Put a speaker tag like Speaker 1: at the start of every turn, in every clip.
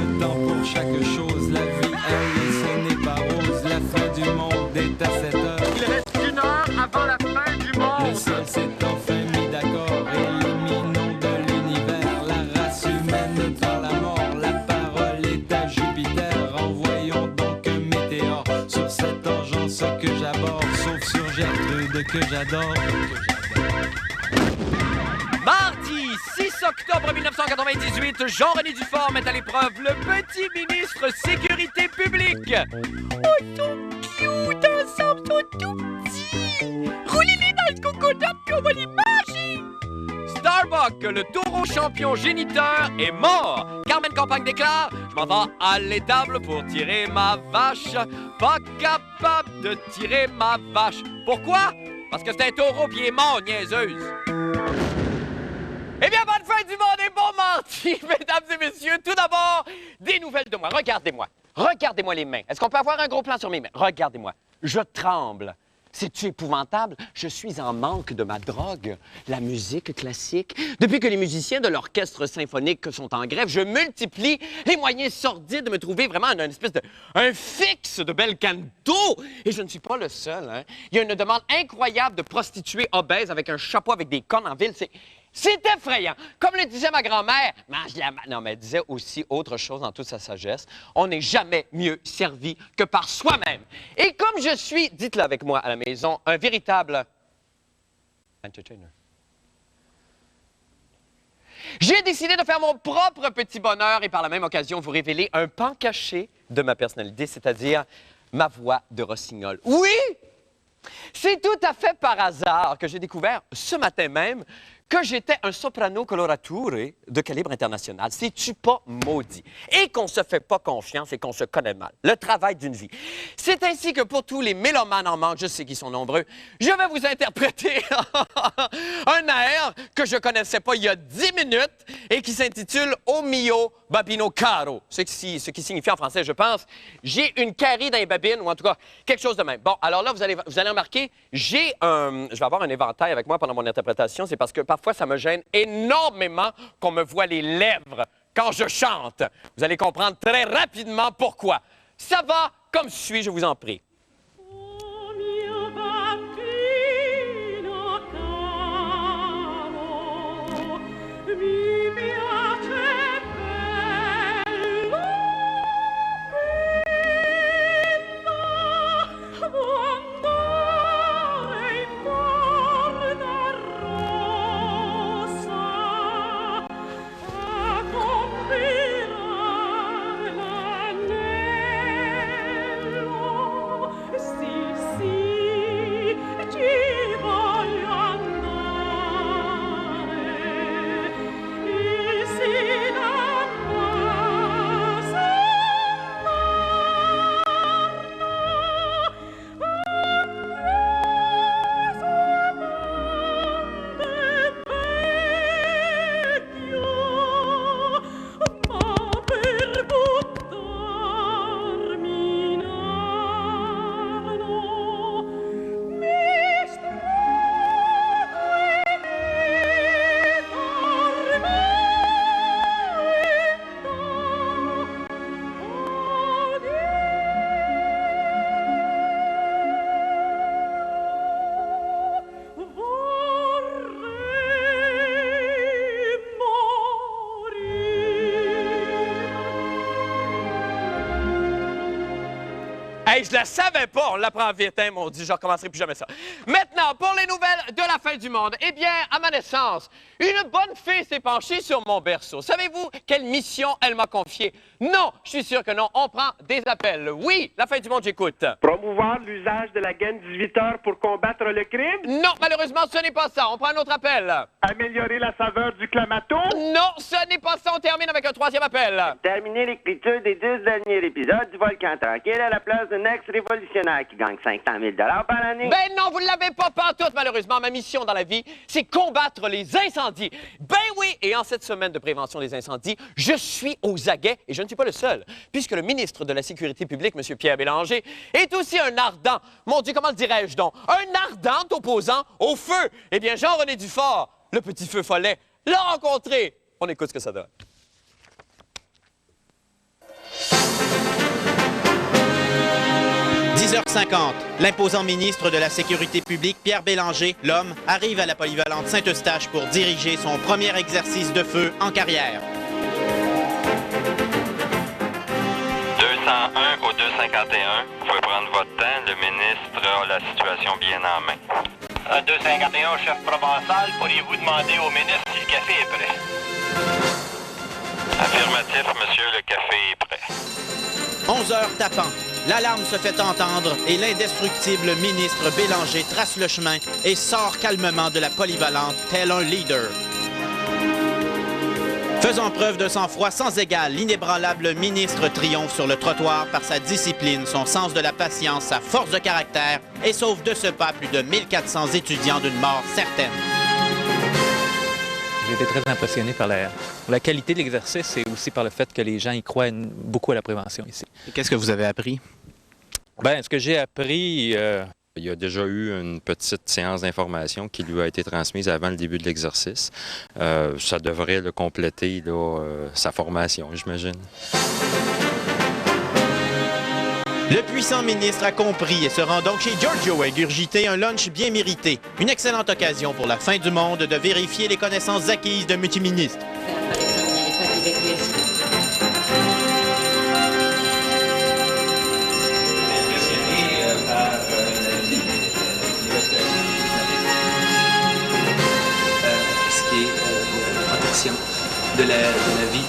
Speaker 1: le temps pour chaque chose. La vie, elle, ce n'est pas rose. La fin du monde est à 7 heures.
Speaker 2: Il reste 1 heure avant la fin du monde.
Speaker 1: Le ciel s'est enfin mis d'accord. Éliminons de l'univers la race humaine par la mort. La parole est à Jupiter. Envoyons donc un météore sur cette engeance que j'aborde. Sauf sur Gertrude que j'adore.
Speaker 2: Mardi 6 octobre 1998, Jean-René Dufort met à l'épreuve le petit ministre Sécurité publique.
Speaker 3: Oh, tout cute, ensemble, sont tout petits. Roulez-les dans le coconut, puis on va les manger.
Speaker 2: Starbuck, le taureau champion géniteur, est mort. Carmen Campagne déclare: je m'en vais à l'étable pour tirer ma vache. Pas capable de tirer ma vache. Pourquoi? Parce que c'est un taureau qui est mort, niaiseuse. Eh bien, bonne fin du monde et bon mardi, mesdames et messieurs. Tout d'abord, des nouvelles de moi. Regardez-moi. Regardez-moi les mains. Est-ce qu'on peut avoir un gros plan sur mes mains? Regardez-moi. Je tremble. C'est-tu épouvantable? Je suis en manque de ma drogue, la musique classique. Depuis que les musiciens de l'orchestre symphonique sont en grève, je multiplie les moyens sordides de me trouver vraiment un espèce de... un fixe de bel canto. Et je ne suis pas le seul, hein. Il y a une demande incroyable de prostituées obèses avec un chapeau avec des cornes en ville. C'est effrayant. Comme le disait ma grand-mère, mange la... Non, mais elle disait aussi autre chose dans toute sa sagesse. On n'est jamais mieux servi que par soi-même. Et comme je suis, dites-le avec moi à la maison, un véritable entertainer. J'ai décidé de faire mon propre petit bonheur et par la même occasion vous révéler un pan caché de ma personnalité, c'est-à-dire ma voix de rossignol. Oui! C'est tout à fait par hasard que j'ai découvert ce matin même que j'étais un soprano colorature de calibre international. C'est-tu pas maudit? Et qu'on se fait pas confiance et qu'on se connaît mal. Le travail d'une vie. C'est ainsi que pour tous les mélomanes en manque, je sais qu'ils sont nombreux, je vais vous interpréter un air que je connaissais pas il y a 10 minutes et qui s'intitule O mio babino caro. Ce qui signifie en français, je pense, j'ai une carie dans les babines, ou en tout cas, quelque chose de même. Bon, alors là, vous allez remarquer, je vais avoir un éventail avec moi pendant mon interprétation, c'est parce que parfois, ça me gêne énormément qu'on me voit les lèvres quand je chante. Vous allez comprendre très rapidement pourquoi. Ça va comme suit, je vous en prie. Hey, je la savais pas, on l'apprend vite, hein, mon Dieu, je recommencerai plus jamais ça. Maintenant, pour les nouvelles de la fin du monde, eh bien, à ma naissance, une bonne fée s'est penchée sur mon berceau. Savez-vous quelle mission elle m'a confiée? Non, je suis sûr que non, on prend des appels. Oui, la fin du monde, j'écoute.
Speaker 4: Promouvoir l'usage de la gaine 18 heures pour combattre le crime?
Speaker 2: Non, malheureusement, ce n'est pas ça, on prend un autre appel.
Speaker 4: Améliorer la saveur du clamato?
Speaker 2: Non, ce n'est pas ça, on termine avec un troisième appel.
Speaker 5: Terminer l'écriture des 10 derniers épisodes du Volcan Tranquille à la place d'un ex-révolutionnaire qui gagne 500 000 par année.
Speaker 2: Ben non, vous ne l'avez pas pantoute, malheureusement. Ma mission dans la vie, c'est combattre les incendies. Ben oui, et en cette semaine de prévention des incendies, je suis aux aguets, et je ne suis pas le seul, puisque le ministre de la Sécurité publique, M. Pierre Bélanger, est aussi un ardent, mon Dieu, comment le dirais-je donc, un ardent opposant au feu. Eh bien, Jean-René Dufort, le petit feu follet, l'a rencontré. On écoute ce que ça donne.
Speaker 6: Hey, je la savais pas, on l'apprend vite, hein, mon Dieu, je recommencerai plus jamais ça. Maintenant, pour les nouvelles de la fin du monde, eh bien, à ma naissance, une bonne fée s'est penchée sur mon berceau. Savez-vous quelle mission elle m'a confiée? Non, je suis sûr que non, on prend des appels. Oui, la fin du monde, j'écoute.
Speaker 2: Promouvoir l'usage de la gaine 18 heures pour combattre le crime. Non, ce n'est pas ça, on termine avec un troisième appel.
Speaker 5: Terminer l'écriture des 10 derniers épisodes du Volcan Tranquille à la place d'un ex-révolutionnaire qui gagne 500 000 par année.
Speaker 2: Ben non, vous ne l'avez pas pantoute, malheureusement. Ma mission dans la vie, c'est combattre les incendies.
Speaker 6: 10h50, l'imposant ministre de la Sécurité publique, Pierre Bélanger, l'homme, arrive à la polyvalente Saint-Eustache pour diriger son premier exercice de feu en carrière.
Speaker 7: 201 au 251, vous pouvez prendre votre temps, le ministre a la situation bien en main.
Speaker 8: 251, chef provençal, pourriez-vous demander au ministre si le café est prêt?
Speaker 7: Affirmatif, monsieur, le café est prêt.
Speaker 6: 11 heures tapant, l'alarme se fait entendre et l'indestructible ministre Bélanger trace le chemin et sort calmement de la polyvalente tel un leader. Faisant preuve de sang-froid sans égal, l'inébranlable ministre triomphe sur le trottoir par sa discipline, son sens de la patience, sa force de caractère et sauve de ce pas plus de 1400 étudiants d'une mort certaine.
Speaker 9: J'ai été très impressionné par la qualité de l'exercice et aussi par le fait que les gens y croient beaucoup à la prévention ici.
Speaker 6: Qu'est-ce que vous avez appris?
Speaker 9: Bien, ce que j'ai appris...
Speaker 7: Il y a déjà eu une petite séance d'information qui lui a été transmise avant le début de l'exercice. Ça devrait le compléter sa formation, j'imagine.
Speaker 6: Le puissant ministre a compris et se rend donc chez Giorgio ingurgiter un lunch bien mérité. Une excellente occasion pour la fin du monde de vérifier les connaissances acquises d'un multiministre.
Speaker 9: De la vie.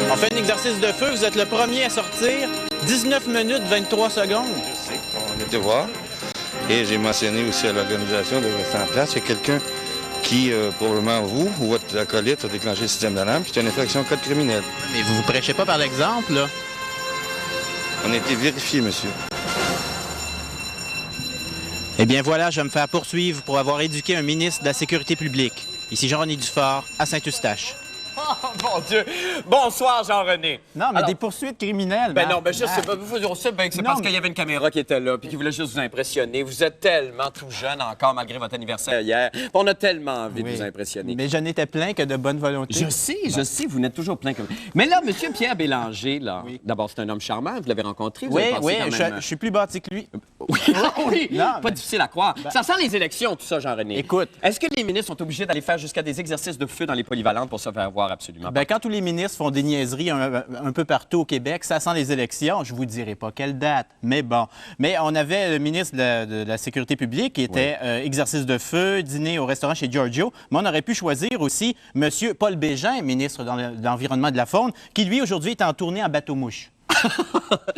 Speaker 6: On fait un exercice de feu, vous êtes le premier à sortir. 19 minutes 23 secondes.
Speaker 10: Je sais qu'on était voir et j'ai mentionné aussi à l'organisation de rester en place. Il y a quelqu'un qui, probablement vous ou votre acolyte, a déclenché le système d'alarme, qui est une infraction au code criminel.
Speaker 6: Mais vous prêchez pas par l'exemple, là?
Speaker 10: On a été vérifié, monsieur.
Speaker 6: Eh bien voilà, je vais me faire poursuivre pour avoir éduqué un ministre de la Sécurité publique. Ici Jean-René Dufort, à Saint-Eustache.
Speaker 2: Oh, mon Dieu! Bonsoir, Jean-René.
Speaker 11: Non, mais des poursuites criminelles.
Speaker 2: Ben non, ben je sais pas. On sait bien que c'est parce qu'il y avait une caméra qui était là puis qui voulait juste vous impressionner. Vous êtes tellement tout jeune encore, malgré votre anniversaire hier. On a tellement envie de vous impressionner.
Speaker 11: Mais je n'étais plein que de bonne volonté.
Speaker 2: Je sais, vous n'êtes toujours plein comme... Mais là, M. Pierre Bélanger, là, d'abord, c'est un homme charmant, vous l'avez rencontré. Vous
Speaker 11: je suis plus bâti que lui.
Speaker 2: Oui,
Speaker 11: non,
Speaker 2: pas difficile à croire. Ça sent les élections, tout ça, Jean-René.
Speaker 11: Écoute.
Speaker 2: Est-ce que les ministres sont obligés d'aller faire jusqu'à des exercices de feu dans les polyvalentes pour se faire voir absolument?
Speaker 11: Ben, quand tous les ministres font des niaiseries un peu partout au Québec, ça sent les élections. Je vous dirai pas quelle date, mais bon. Mais on avait le ministre de la Sécurité publique qui était exercice de feu, dîner au restaurant chez Giorgio. Mais on aurait pu choisir aussi M. Paul Bégin, ministre de l'Environnement et de la Faune, qui, lui, aujourd'hui, est en tournée en bateau-mouche.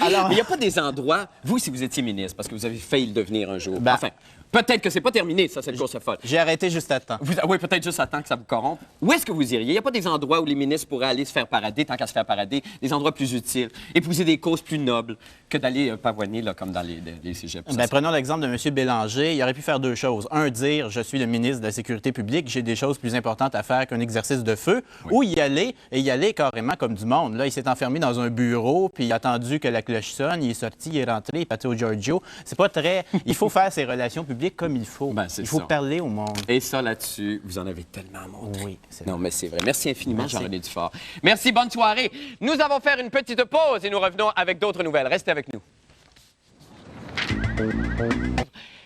Speaker 2: Alors, il n'y a pas des endroits, vous, si vous étiez ministre, parce que vous avez failli le devenir un jour. Enfin, peut-être que c'est pas terminé, ça, cette course folle.
Speaker 11: J'ai arrêté juste à temps.
Speaker 2: Oui, peut-être juste à temps que ça vous corrompe. Où est-ce que vous iriez? Il n'y a pas des endroits où les ministres pourraient aller se faire parader, tant qu'à se faire parader, des endroits plus utiles, épouser des causes plus nobles que d'aller pavoiner, là, comme dans les cégeps.
Speaker 11: Prenons l'exemple de M. Bélanger. Il aurait pu faire deux choses. Un, dire, je suis le ministre de la Sécurité publique, j'ai des choses plus importantes à faire qu'un exercice de feu. Ou y aller, et y aller carrément comme du monde. Là, il s'est enfermé dans un bureau, puis il a attendu que la cloche sonne, il est sorti, il est rentré, il est parti au Giorgio. C'est pas très... Il faut faire ses relations publiques comme il faut. Il faut parler au monde.
Speaker 2: Et ça, là-dessus, vous en avez tellement montré.
Speaker 11: Oui,
Speaker 2: non, mais c'est vrai. Merci infiniment, Jean-René Dufort. Merci, bonne soirée. Nous allons faire une petite pause et nous revenons avec d'autres nouvelles. Restez avec nous.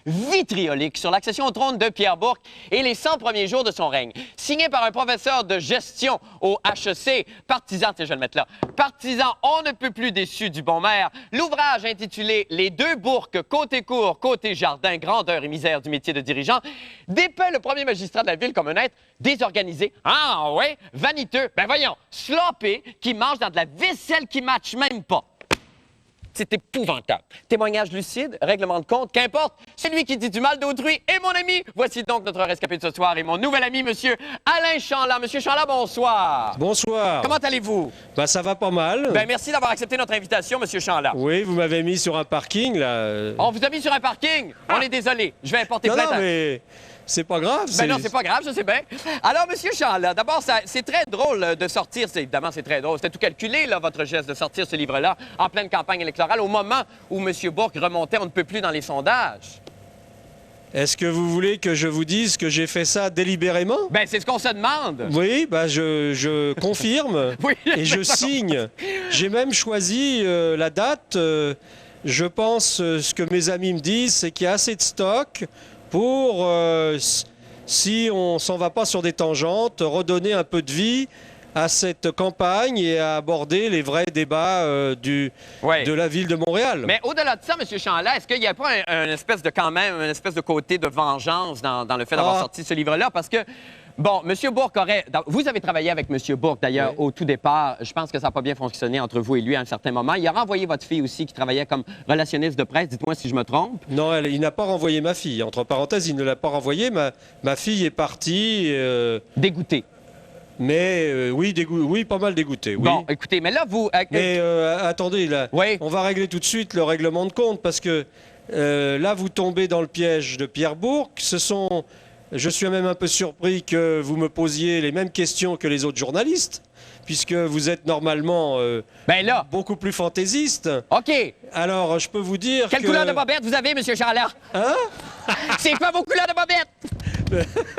Speaker 2: Vitriolique sur l'accession au trône de Pierre Bourque et les 100 premiers jours de son règne. Signé par un professeur de gestion au HEC, partisan, je vais le mettre là, partisan on ne peut plus déçu du bon maire, l'ouvrage intitulé « Les deux Bourques, côté cour, côté jardin, grandeur et misère du métier de dirigeant » dépeint le premier magistrat de la ville comme un être désorganisé, vaniteux, ben voyons, sloppé, qui mange dans de la vaisselle qui matche même pas. C'est épouvantable. Témoignage lucide, règlement de compte, qu'importe, celui qui dit du mal d'autrui est mon ami. Voici donc notre rescapé de ce soir et mon nouvel ami, monsieur Alain Chanlat. Monsieur Chanlat, bonsoir.
Speaker 12: Bonsoir.
Speaker 2: Comment allez-vous?
Speaker 12: Ben, ça va pas mal.
Speaker 2: Ben, merci d'avoir accepté notre invitation, monsieur Chanlat.
Speaker 12: Oui, vous m'avez mis sur un parking, là.
Speaker 2: On vous a mis sur un parking? On est désolé. Je vais porter plainte.
Speaker 12: Non, mais... C'est pas grave.
Speaker 2: Ben non, c'est pas grave, je sais bien. Alors, monsieur Chanlat, d'abord, c'est très drôle de sortir, évidemment, c'est très drôle. C'était tout calculé, là, votre geste de sortir ce livre-là en pleine campagne électorale, au moment où M. Bourque remontait on ne peut plus dans les sondages.
Speaker 12: Est-ce que vous voulez que je vous dise que j'ai fait ça délibérément?
Speaker 2: Ben, c'est ce qu'on se demande.
Speaker 12: Oui, bah je confirme
Speaker 2: Oui,
Speaker 12: et je signe. J'ai même choisi la date. Je pense, ce que mes amis me disent, c'est qu'il y a assez de stock pour, si on s'en va pas sur des tangentes, redonner un peu de vie à cette campagne et à aborder les vrais débats de la ville de Montréal.
Speaker 2: Mais au-delà de ça, M. Chanla, est-ce qu'il n'y a pas un espèce de, quand même, une espèce de côté de vengeance dans le fait d'avoir sorti ce livre-là? Parce que, bon, M. Bourque aurait... Vous avez travaillé avec M. Bourque, d'ailleurs, au tout départ. Je pense que ça n'a pas bien fonctionné entre vous et lui à un certain moment. Il a renvoyé votre fille aussi, qui travaillait comme relationniste de presse. Dites-moi si je me trompe.
Speaker 12: Non, il n'a pas renvoyé ma fille. Entre parenthèses, il ne l'a pas renvoyée. Ma fille est partie...
Speaker 2: Dégoûtée.
Speaker 12: Mais oui, pas mal dégoûté. Oui.
Speaker 2: Bon, écoutez, mais là, vous...
Speaker 12: Mais attendez, là, on va régler tout de suite le règlement de compte parce que là, vous tombez dans le piège de Pierre Bourque. Je suis même un peu surpris que vous me posiez les mêmes questions que les autres journalistes, puisque vous êtes normalement beaucoup plus fantaisiste.
Speaker 2: OK.
Speaker 12: Alors, je peux vous dire
Speaker 2: Quelle couleur de bobette vous avez, M. Chanla?
Speaker 12: Hein?
Speaker 2: C'est quoi vos couleurs de bobette?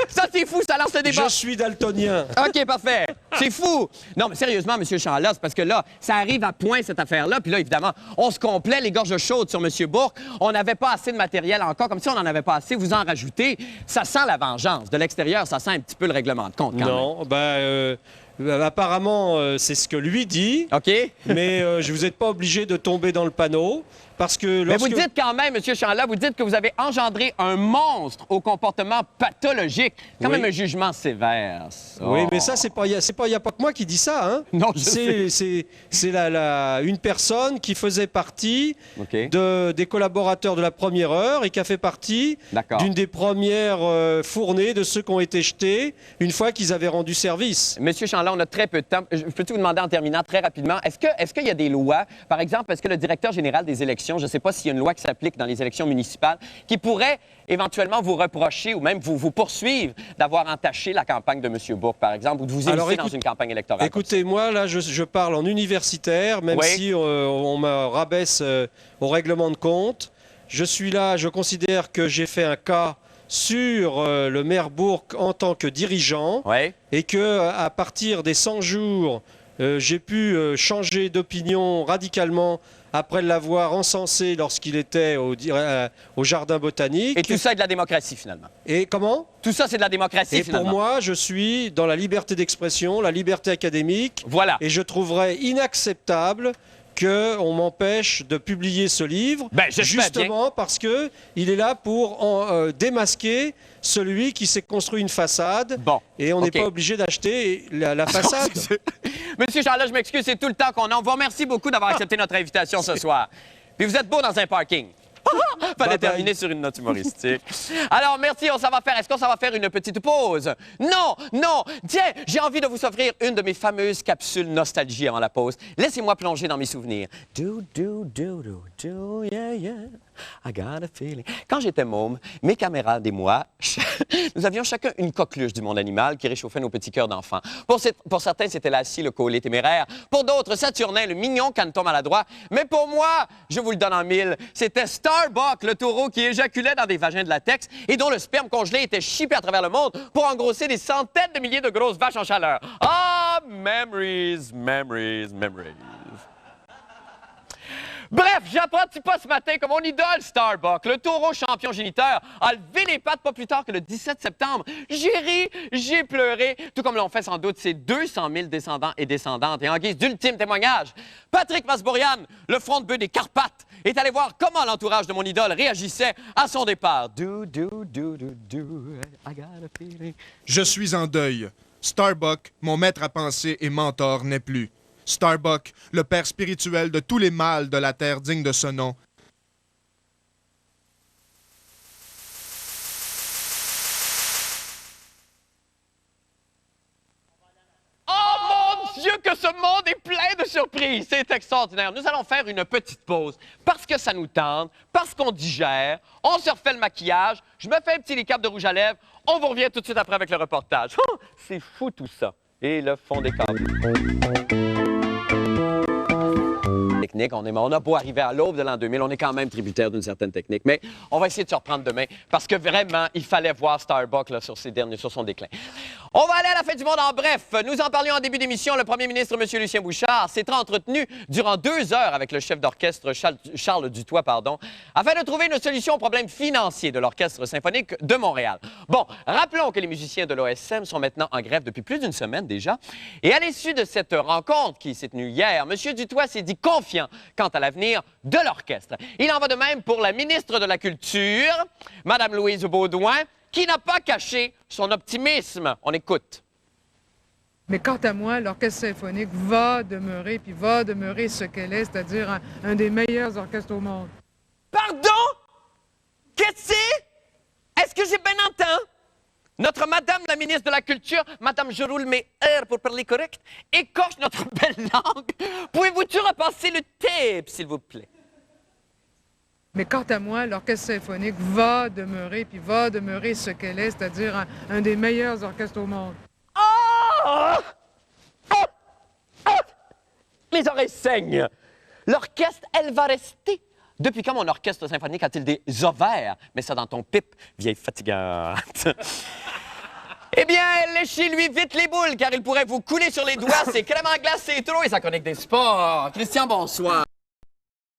Speaker 2: Ça, c'est fou, ça lance le débat.
Speaker 12: Je suis daltonien.
Speaker 2: OK, parfait. C'est fou. Non, mais sérieusement, M. Chanla, c'est parce que là, ça arrive à point, cette affaire-là. Puis là, évidemment, on se complaît, les gorges chaudes sur M. Bourque. On n'avait pas assez de matériel encore. Comme si on n'en avait pas assez, vous en rajoutez. Ça sent la vengeance. De l'extérieur, ça sent un petit peu le règlement de compte, quand même.
Speaker 12: Apparemment, c'est ce que lui dit.
Speaker 2: OK.
Speaker 12: Mais je vous êtes pas obligé de tomber dans le panneau. Parce que
Speaker 2: Mais vous dites quand même, M. Chanla, vous dites que vous avez engendré un monstre au comportement pathologique. Quand même un jugement sévère. Ça.
Speaker 12: Oui, mais ça, il n'y a pas que moi qui dis ça. Hein?
Speaker 2: Non, je sais.
Speaker 12: C'est une personne qui faisait partie des collaborateurs de la première heure et qui a fait partie d'une des premières fournées de ceux qui ont été jetés une fois qu'ils avaient rendu service.
Speaker 2: M. Chanla, on a très peu de temps. Peux-tu vous demander en terminant très rapidement, est-ce qu'il y a des lois, par exemple, est-ce que le directeur général des élections, je ne sais pas s'il y a une loi qui s'applique dans les élections municipales, qui pourrait éventuellement vous reprocher ou même vous poursuivre d'avoir entaché la campagne de M. Bourque, par exemple, ou de vous immiscer dans une campagne électorale?
Speaker 12: Écoutez, moi, là, je parle en universitaire, même si on me rabaisse au règlement de compte. Je suis là, je considère que j'ai fait un cas sur le maire Bourque en tant que dirigeant et qu'à partir des 100 jours, j'ai pu changer d'opinion radicalement après l'avoir encensé lorsqu'il était au Jardin botanique.
Speaker 2: Et tout ça est de la démocratie, finalement.
Speaker 12: Et comment?
Speaker 2: Tout ça, c'est de la démocratie, finalement.
Speaker 12: Et pour moi, je suis dans la liberté d'expression, la liberté académique.
Speaker 2: Voilà.
Speaker 12: Et je trouverais inacceptable qu'on m'empêche de publier ce livre, justement parce qu'il est là pour démasquer celui qui s'est construit une façade. Et on n'est pas obligé d'acheter la façade.
Speaker 2: Monsieur Chanla, je m'excuse, c'est tout le temps qu'on a. On vous remercie beaucoup d'avoir accepté notre invitation ce soir. Puis vous êtes beau dans un parking. Fallait terminer sur une note humoristique. Alors, merci, on s'en va faire. Est-ce qu'on s'en va faire une petite pause? Non, non. Tiens, j'ai envie de vous offrir une de mes fameuses capsules nostalgie avant la pause. Laissez-moi plonger dans mes souvenirs. Yeah, yeah. I got a feeling. Quand j'étais môme, mes camarades et moi, nous avions chacun une coqueluche du monde animal qui réchauffait nos petits cœurs d'enfants. Pour certains, c'était Lassie, le collet téméraire. Pour d'autres, Saturnin, le mignon caneton maladroit. Mais pour moi, je vous le donne en mille, c'était Starbuck, le taureau qui éjaculait dans des vagins de latex et dont le sperme congelé était chippé à travers le monde pour engrosser des centaines de milliers de grosses vaches en chaleur. Ah, memories, memories, memories. Bref, j'apprends pas ce matin que mon idole Starbuck, le taureau champion géniteur, a levé les pattes pas plus tard que le 17 septembre. J'ai ri, j'ai pleuré, tout comme l'ont fait sans doute ses 200 000 descendants et descendantes. Et en guise d'ultime témoignage, Patrick Masbourian, le front-de-bœuf des Carpates, est allé voir comment l'entourage de mon idole réagissait à son départ.
Speaker 13: Je suis en deuil. Starbuck, mon maître à penser et mentor, n'est plus. Starbuck, le père spirituel de tous les mâles de la terre digne de ce nom.
Speaker 2: Oh mon Dieu, que ce monde est plein de surprises! C'est extraordinaire. Nous allons faire une petite pause parce que ça nous tente, parce qu'on digère, on se refait le maquillage, je me fais un petit récap de rouge à lèvres, on vous revient tout de suite après avec le reportage. Oh, c'est fou tout ça. Et le fond des câbles. technique. On a beau arriver à l'aube de l'an 2000, on est quand même tributaire d'une certaine technique. Mais on va essayer de se reprendre demain parce que vraiment, il fallait voir Starbucks là, sur son déclin. On va aller à la fin du monde en bref. Nous en parlions en début d'émission. Le premier ministre, M. Lucien Bouchard, s'est entretenu durant 2 heures avec le chef d'orchestre Charles Dutoit, afin de trouver une solution au problème financier de l'Orchestre symphonique de Montréal. Bon, rappelons que les musiciens de l'OSM sont maintenant en grève depuis plus d'une semaine déjà. Et à l'issue de cette rencontre qui s'est tenue hier, M. Dutoit s'est dit confiant quant à l'avenir de l'orchestre. Il en va de même pour la ministre de la Culture, Mme Louise Beaudoin, qui n'a pas caché son optimisme. On écoute.
Speaker 14: Mais quant à moi, l'Orchestre symphonique va demeurer ce qu'elle est, c'est-à-dire un des meilleurs orchestres au monde.
Speaker 2: Pardon? Qu'est-ce que c'est? Est-ce que j'ai bien entendu? Notre Madame la ministre de la Culture, Madame je roule mes R pour parler correct, écorche notre belle langue. Pouvez-vous-tu repasser le tape, s'il vous plaît?
Speaker 14: Mais quant à moi, l'Orchestre symphonique va demeurer ce qu'elle est, c'est-à-dire un des meilleurs orchestres au monde.
Speaker 2: Oh! Oh! Oh! Les oreilles saignent. L'orchestre, elle va rester. Depuis quand mon orchestre symphonique a-t-il des ovaires? Mets ça dans ton pipe, vieille fatigante. Eh bien, léchez-lui vite les boules, car il pourrait vous couler sur les doigts. C'est crème en glace, c'est trop, et ça connecte des sports. Christian, bonsoir.